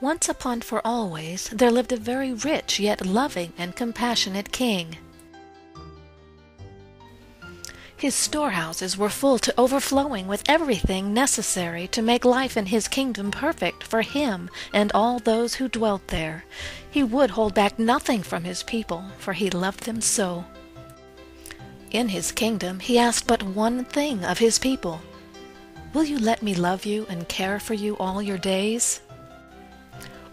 Once upon for always there lived a very rich yet loving and compassionate king. His storehouses were full to overflowing with everything necessary to make life in his kingdom perfect for him and all those who dwelt there. He would hold back nothing from his people, for he loved them so. In his kingdom he asked but one thing of his people: "Will you let me love you and care for you all your days?"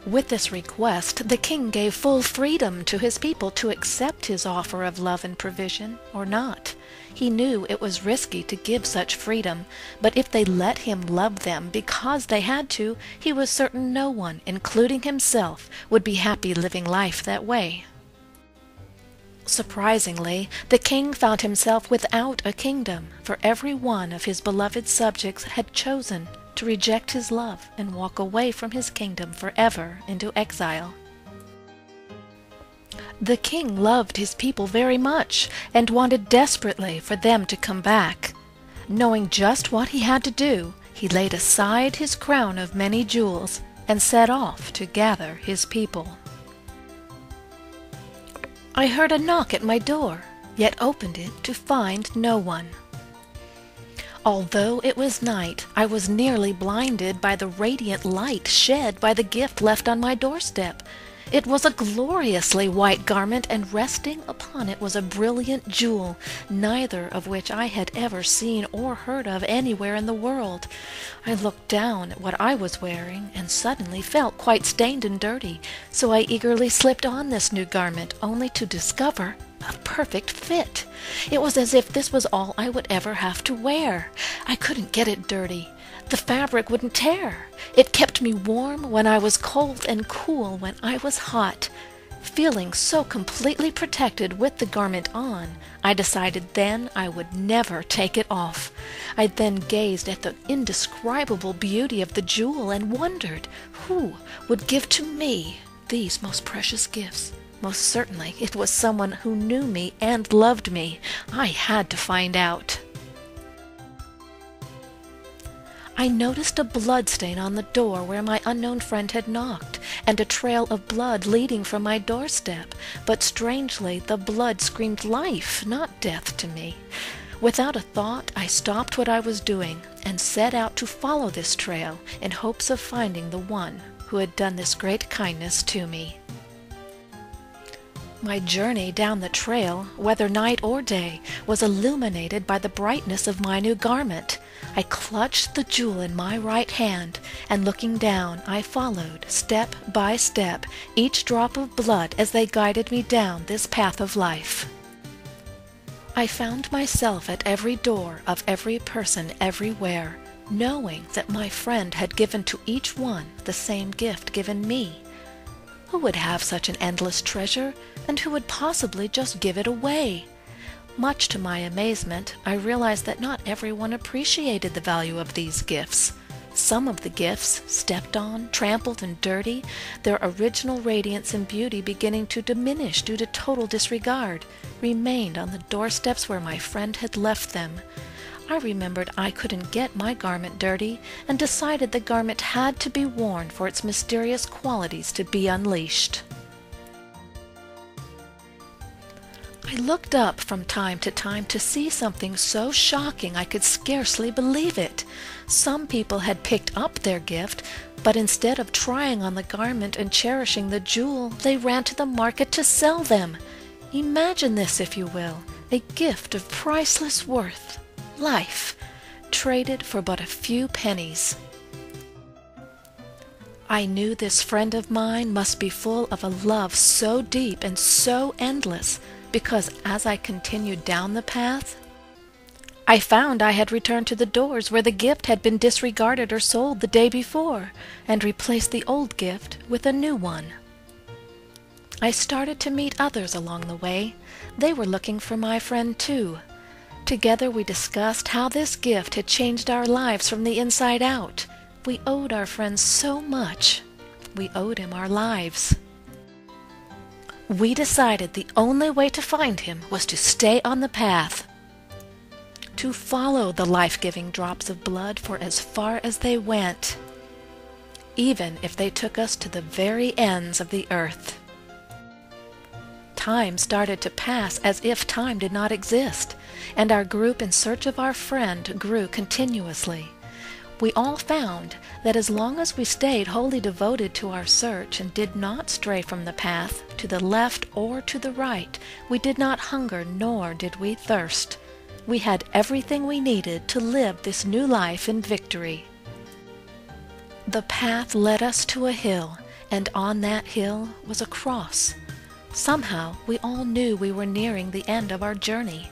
With this request, the king gave full freedom to his people to accept his offer of love and provision or not. He knew it was risky to give such freedom, but if they let him love them because they had to, he was certain no one, including himself, would be happy living life that way. Surprisingly, the king found himself without a kingdom, for every one of his beloved subjects had chosen to reject his love and walk away from his kingdom forever into exile. The king loved his people very much and wanted desperately for them to come back. Knowing just what he had to do, he laid aside his crown of many jewels and set off to gather his people. I heard a knock at my door, yet opened it to find no one. Although it was night, I was nearly blinded by the radiant light shed by the gift left on my doorstep. It was a gloriously white garment, and resting upon it was a brilliant jewel, neither of which I had ever seen or heard of anywhere in the world. I looked down at what I was wearing, and suddenly felt quite stained and dirty, so I eagerly slipped on this new garment, only to discover a perfect fit. It was as if this was all I would ever have to wear. I couldn't get it dirty. The fabric wouldn't tear. It kept me warm when I was cold and cool when I was hot. Feeling so completely protected with the garment on, I decided then I would never take it off. I then gazed at the indescribable beauty of the jewel and wondered who would give to me these most precious gifts. Most certainly it was someone who knew me and loved me. I had to find out. I noticed a blood stain on the door where my unknown friend had knocked, and a trail of blood leading from my doorstep, but strangely the blood screamed life, not death, to me. Without a thought, I stopped what I was doing and set out to follow this trail in hopes of finding the one who had done this great kindness to me. My journey down the trail, whether night or day, was illuminated by the brightness of my new garment. I clutched the jewel in my right hand, and looking down, I followed, step by step, each drop of blood as they guided me down this path of life. I found myself at every door of every person everywhere, knowing that my friend had given to each one the same gift given me. Who would have such an endless treasure, and who would possibly just give it away? Much to my amazement, I realized that not everyone appreciated the value of these gifts. Some of the gifts, stepped on, trampled, and dirty, their original radiance and beauty beginning to diminish due to total disregard, remained on the doorsteps where my friend had left them. I remembered I couldn't get my garment dirty, and decided the garment had to be worn for its mysterious qualities to be unleashed. I looked up from time to time to see something so shocking I could scarcely believe it. Some people had picked up their gift, but instead of trying on the garment and cherishing the jewel, they ran to the market to sell them. Imagine this, if you will, a gift of priceless worth, life, traded for but a few pennies. I knew this friend of mine must be full of a love so deep and so endless, because as I continued down the path, I found I had returned to the doors where the gift had been disregarded or sold the day before, and replaced the old gift with a new one. I started to meet others along the way. They were looking for my friend too. Together we discussed how this gift had changed our lives from the inside out. We owed our friend so much. We owed him our lives. We decided the only way to find him was to stay on the path, to follow the life-giving drops of blood for as far as they went. even if they took us to the very ends of the earth. Time started to pass as if time did not exist, and our group in search of our friend grew continuously. We all found that as long as we stayed wholly devoted to our search and did not stray from the path to the left or to the right, we did not hunger nor did we thirst. We had everything we needed to live this new life in victory. The path led us to a hill, and on that hill was a cross. Somehow we all knew we were nearing the end of our journey.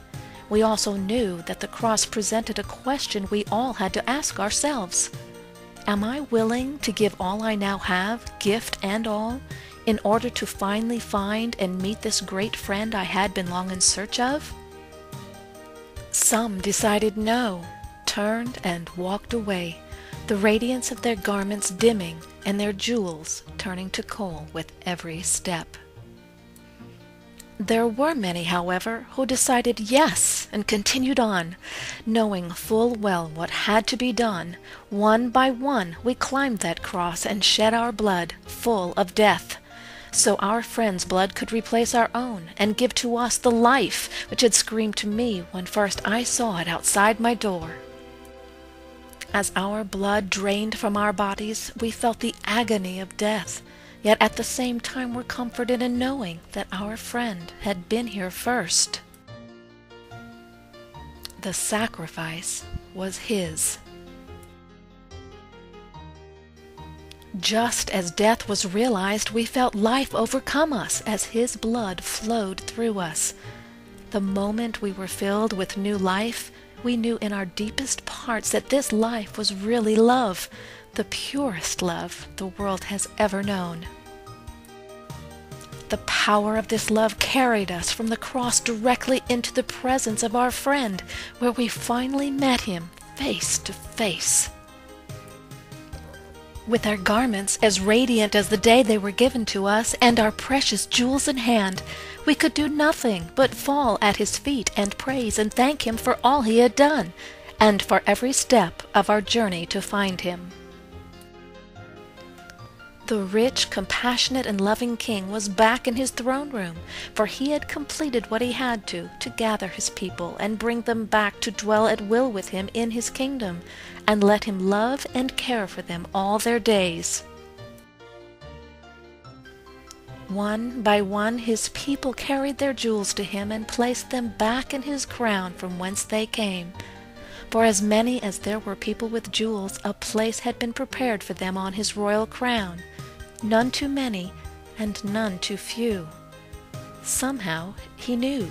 We also knew that the cross presented a question we all had to ask ourselves. Am I willing to give all I now have, gift and all, in order to finally find and meet this great friend I had been long in search of? Some decided no, turned and walked away, the radiance of their garments dimming and their jewels turning to coal with every step. There were many, however, who decided yes and continued on, knowing full well what had to be done. One by one we climbed that cross and shed our blood, full of death, so our friend's blood could replace our own and give to us the life which had screamed to me when first I saw it outside my door. As our blood drained from our bodies, we felt the agony of death, yet at the same time were comforted in knowing that our friend had been here first. The sacrifice was his. Just as death was realized, we felt life overcome us as his blood flowed through us. The moment we were filled with new life, we knew in our deepest parts that this life was really love, the purest love the world has ever known. The power of this love carried us from the cross directly into the presence of our friend, where we finally met him face to face. With our garments as radiant as the day they were given to us, and our precious jewels in hand, we could do nothing but fall at his feet and praise and thank him for all he had done, and for every step of our journey to find him. The rich, compassionate, and loving king was back in his throne room, for he had completed what he had to gather his people and bring them back to dwell at will with him in his kingdom, and let him love and care for them all their days. One by one his people carried their jewels to him and placed them back in his crown from whence they came. For as many as there were people with jewels, a place had been prepared for them on his royal crown, none too many and none too few. Somehow he knew.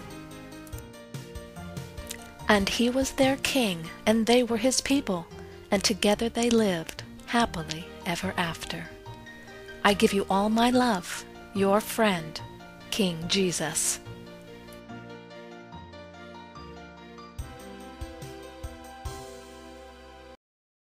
And he was their king, and they were his people, and together they lived happily ever after. I give you all my love, your friend, King Jesus.